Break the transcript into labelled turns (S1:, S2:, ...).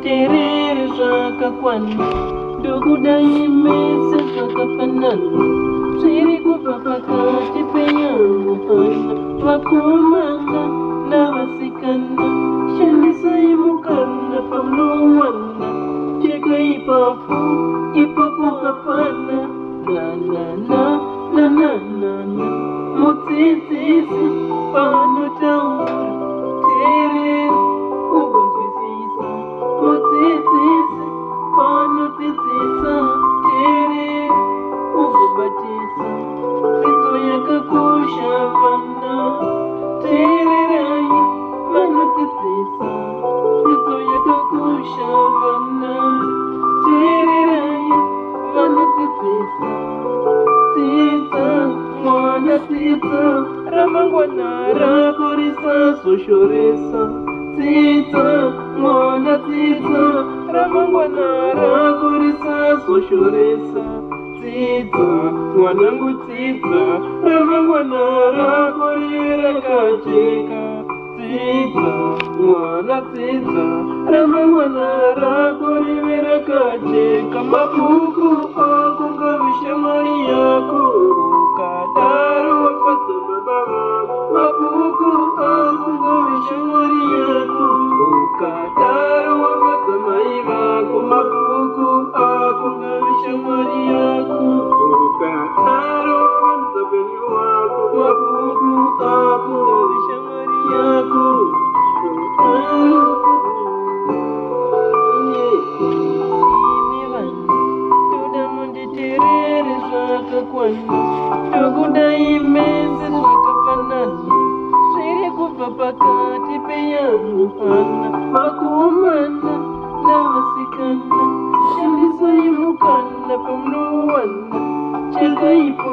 S1: Terere saka kwana Dokuda imese saka panana Siri kupapaka tipenya muhana Wakumana na wasikana Shandisa imukana pamluwana Cheka ipapu, ipapu hapana Na na na, na na na na Mutitisi, pano taura Terere, ubunzwisisa Mutitisi, pano titisa Terere, ububatisa Zito yakakusha vana Terere, vana titisa Zito yakakusha vana Terere, vana titisa Tita, mwana tita Ramangwana rakorisa soshoresa Tita, mwana tita Ramangwana rakorisa soshoresa Tita, mwanangu tita Ramangwana rakorira kacheka Tita, mwana tita Ramangwana rakorira kacheka Mapuku akunga vishamari yako Kadaro wapata baba Mapuku akunga vishamari yako Kadaro wapata maivako Mapuku akunga vishamari yako Kadaro wapata beni wako Mapuku akunga vishamari yako Terere saka kwana Dokuda imese saka panana Siri kupapaka tipenya muhana Wakumana na wasikana Shandisa imukana pamluwana Cheka ipa